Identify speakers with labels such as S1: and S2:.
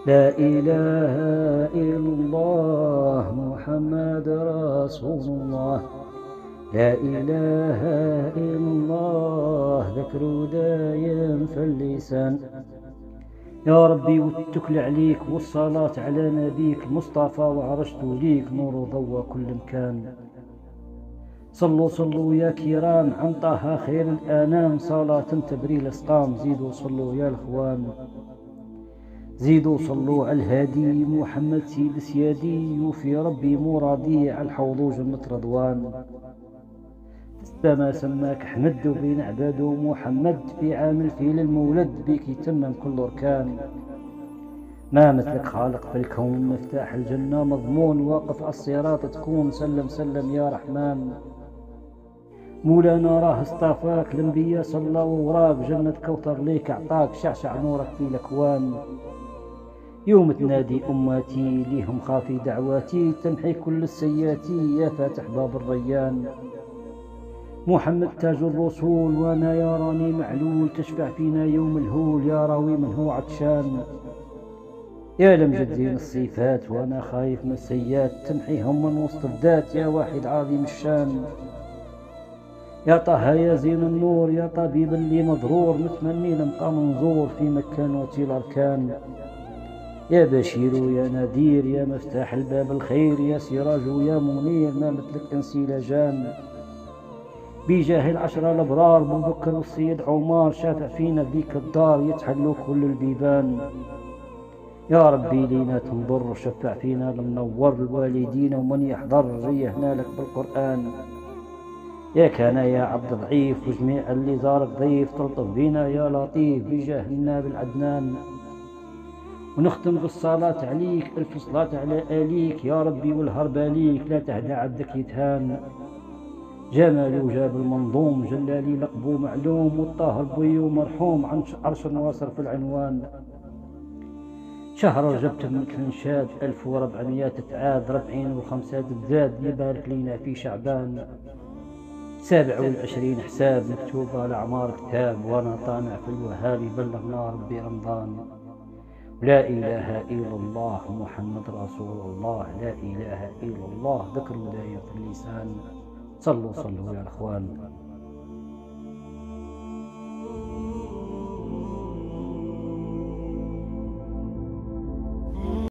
S1: لا إله إلا الله محمد رسول الله. لا إله إلا الله ذكر دايم في اللسان. يا ربي والتكل عليك والصلاة على نبيك المصطفى وعرجت ليك نور وضوى كل مكان. صلوا صلوا يا كرام عن طه خير الأنام، صلاة تبري الأسقام. زيدوا صلوا يا الأخوان، زيدوا صلوا على الهادي محمد سيد سيادي، وفي ربي مرادي على الحوض جنة رضوان. السما سماك حمد وبين عباده محمد، في عام الفيل المولد بك يتمم كل أركان. ما مثلك خالق في الكون، مفتاح الجنة مضمون، واقف على الصراط تكون. سلم سلم يا رحمن. مولانا راه اصطفاك، الانبياء صلوا وراك، جنة كوثر ليك اعطاك، شعشع نورك في الاكوان. يوم تنادي امتي ليهم خافي دعواتي، تمحي كل السياتي يا فاتح باب الريان. محمد تاج الرسول وانا يا راني معلول، تشفع فينا يوم الهول يا راوي من هو عطشان. يا لمجد زين الصفات وانا خايف من السيئات، تمحيهم من وسط الذات يا واحد عظيم الشان. يا طه يا زين النور يا طبيب اللي مضرور، متمني لمقام نزور في مكانوتي الاركان. يا بشير يا نذير يا مفتاح الباب الخير، يا سراج يا منير ما مثلك انسي لجان. بجاه العشرة الابرار بو بكر والسيد عمر، شافع فينا بيك الدار يتحلوا كل البيبان. يا ربي لينا تنظر وشفع فينا لمنور الوالدين، ومن يحضر ريحنا لك بالقرآن. يا كان يا عبد ضعيف وجميع اللي زارك ضيف، تلطف بينا يا لطيف بجاه النبي العدنان. ونختم بالصلاة عليك، ألف صلاة على آليك يا ربي والهرب ليك، لا تهدى عبدك يتهان. جمال جاب المنظوم جلالي لقبو معلوم، والطاهر بوي مرحوم عن عرش واصر في العنوان. شهر رجب مثل نشاد 1400 تعاد، 40 و5 تزاد، يبارك لينا في شعبان. 27 حساب مكتوبة لأعمار كتاب، وانا طامع في الوهاب بلغنا ربي رمضان. لا إله إلا الله محمد رسول الله. لا إله إلا الله ذكر دايم في اللسان. صلوا صلوا يا الأخوان.